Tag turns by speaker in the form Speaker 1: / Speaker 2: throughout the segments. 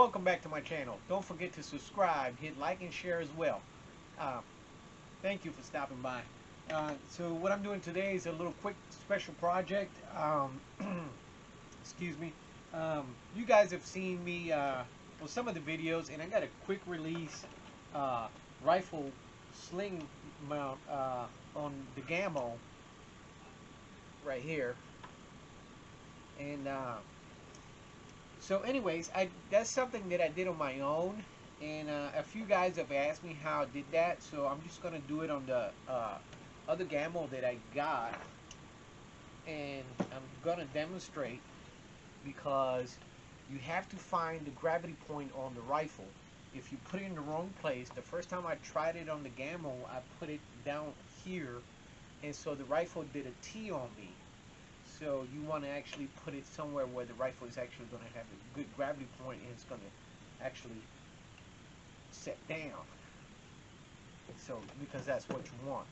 Speaker 1: welcome back to my channel. Don't forget to subscribe, hit like and share as well. Thank you for stopping by. So what I'm doing today is a little quick special project. Excuse me. You guys have seen me well, some of the videos, and I got a quick release rifle sling mount on the GAMO right here. And so anyways, that's something that I did on my own, and a few guys have asked me how I did that, so I'm just gonna do it on the other GAMO that I got, and I'm gonna demonstrate, because you have to find the gravity point on the rifle. If you put it in the wrong place, the first time I tried it on the GAMO, I put it down here, and so the rifle did a T on me. So you want to actually put it somewhere where the rifle is actually going to have a good gravity point, and it's going to actually set down. So because that's what you want.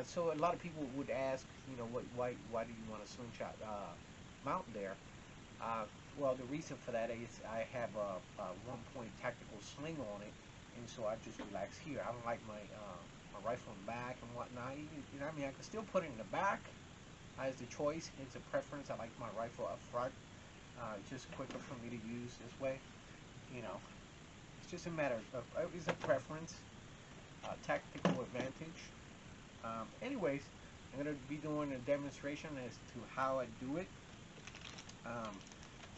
Speaker 1: So a lot of people would ask, you know, why do you want a slingshot mount there? Well, the reason for that is I have a one-point tactical sling on it, and so I just relax here. I don't like my rifle in the back and whatnot. You know, I mean, I can still put it in the back as the choice. It's a preference. I like my rifle up front. It's just quicker for me to use this way. You know, it's just a matter of it's a preference, tactical advantage. Anyways, I'm going to be doing a demonstration as to how I do it.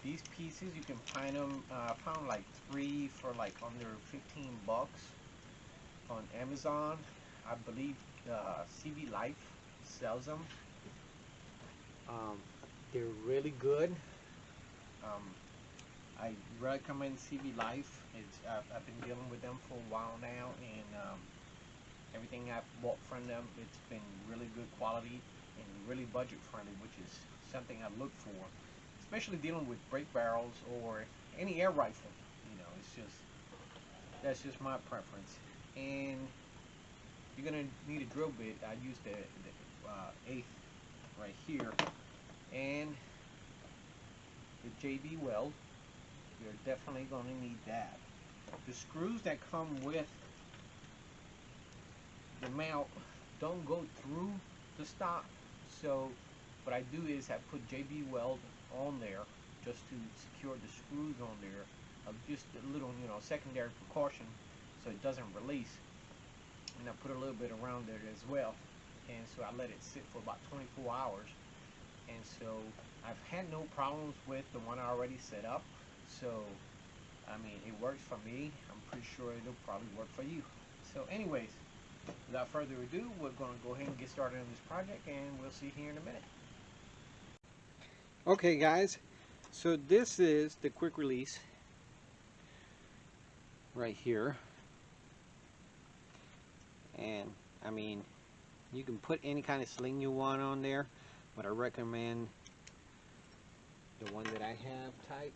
Speaker 1: These pieces, you can find them. I found like 3 for like under 15 bucks on Amazon. I believe CV Life sells them. They're really good. I recommend CV Life. I've been dealing with them for a while now, and everything I've bought from them, it's been really good quality and really budget friendly, which is something I look for, especially dealing with break barrels or any air rifle. You know, that's just my preference. And you're gonna need a drill bit. I used the 1/8 right here, and the JB weld. You're definitely going to need that. The screws that come with the mount don't go through the stock, so what I do is I put JB weld on there just to secure the screws on there, just a little, you know, secondary precaution so it doesn't release. And I put a little bit around there as well, and so I let it sit for about 24 hours. And so I've had no problems with the one I already set up. So I mean, it works for me. I'm pretty sure it'll probably work for you. So anyways, without further ado, we're going to go ahead and get started on this project, and we'll see here in a minute. Okay guys, so this is the quick release right here. And I mean, you can put any kind of sling you want on there, but I recommend the one that I have type,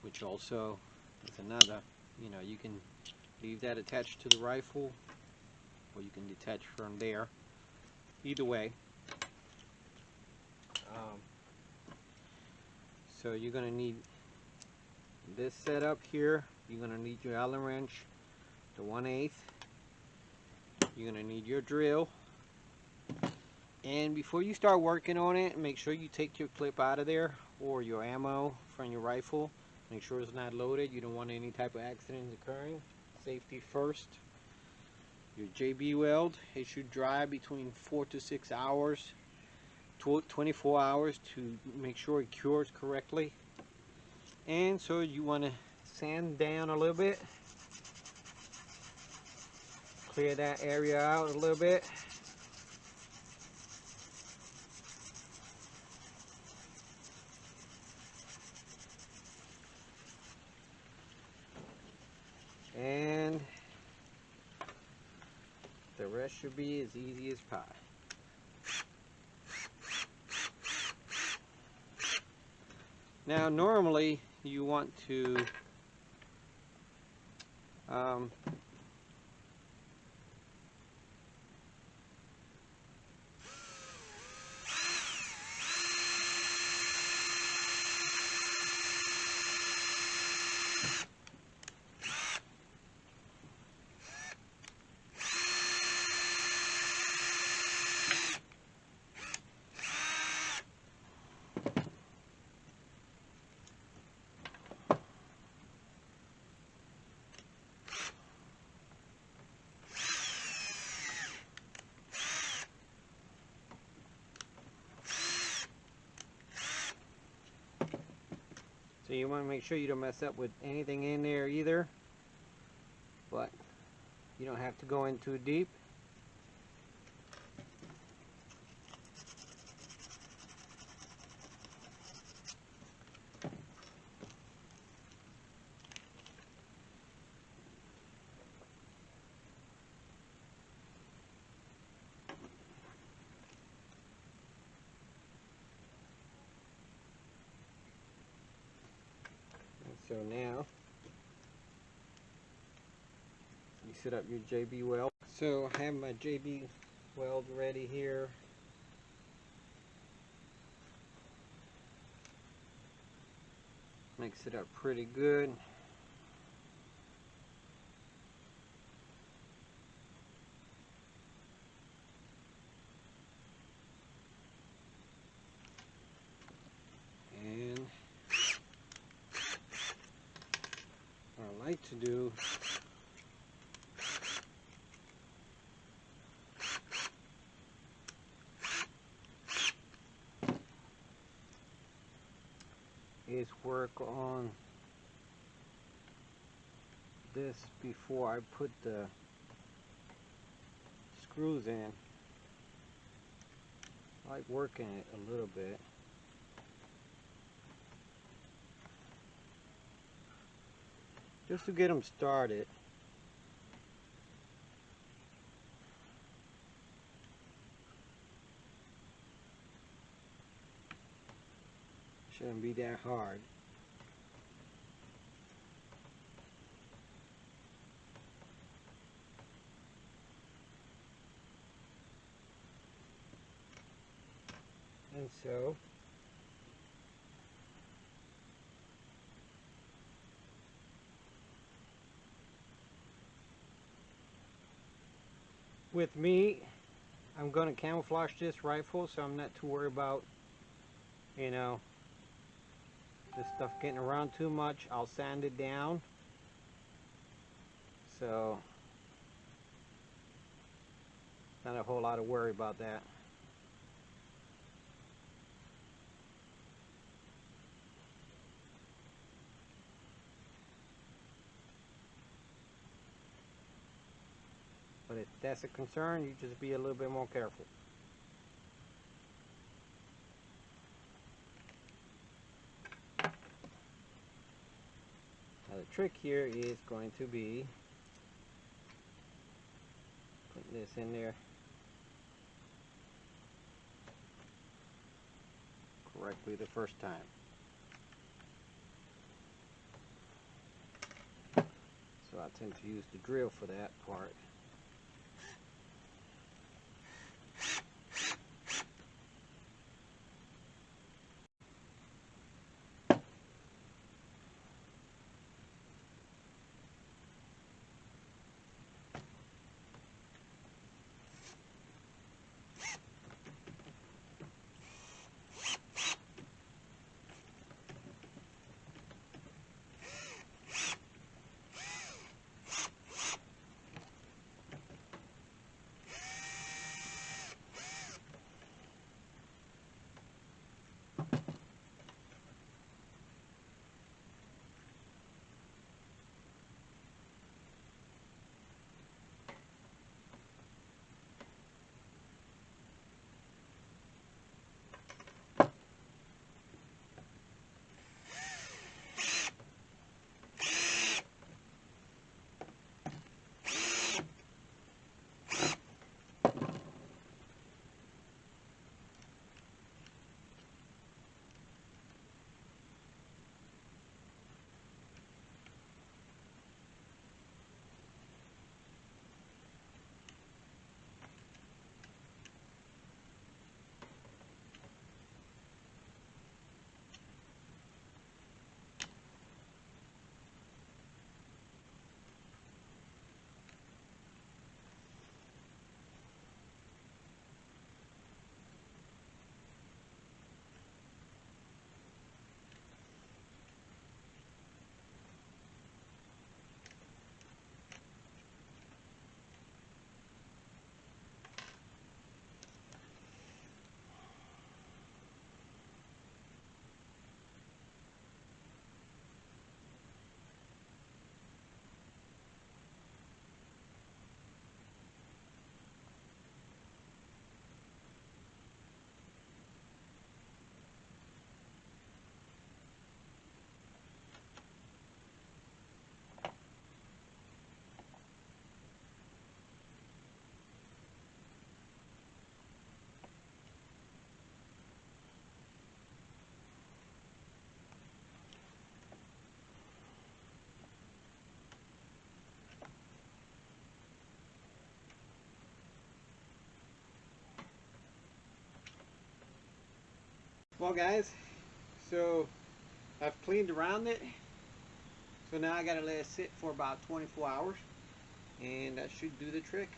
Speaker 1: which also is another, you know, you can leave that attached to the rifle, or you can detach from there. Either way. So you're going to need this setup here. You're going to need your Allen wrench, the 1/8. You're going to need your drill. And before you start working on it, make sure you take your clip out of there, or your ammo from your rifle. Make sure it's not loaded. You don't want any type of accidents occurring. Safety first. Your JB weld, it should dry between 4 to 6 hours, 24 hours to make sure it cures correctly. And so you want to sand down a little bit. Clear that area out a little bit. And the rest should be as easy as pie. Now normally you want to
Speaker 2: So you want to make sure you don't mess up with anything in there either, but you don't have to go in too deep. So now you set up your JB weld. So I have my JB weld ready here. Mix it up pretty good. And what I like to do is work on this before I put the screws in. I like working it a little bit. Just to get them started. Shouldn't be that hard. And so with me, I'm going to camouflage this rifle, so I'm not too worried about, you know, this stuff getting around too much. I'll sand it down, so not a whole lot of worry about that. But if that's a concern, you just be a little bit more careful. Now the trick here is going to be putting this in there correctly the first time. So I tend to use the drill for that part. Well guys, so I've cleaned around it. So now I gotta let it sit for about 24 hours. And that should do the trick.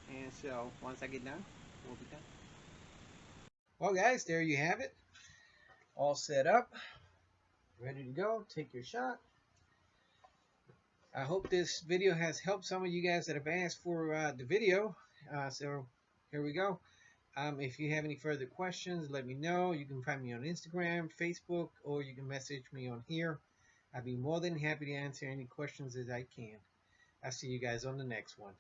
Speaker 2: And so once I get done, we'll be done. Well guys, there you have it. All set up. Ready to go. Take your shot. I hope this video has helped some of you guys that have asked for the video. So here we go. If you have any further questions, let me know. You can find me on Instagram, Facebook, or you can message me on here. I'd be more than happy to answer any questions as I can. I'll see you guys on the next one.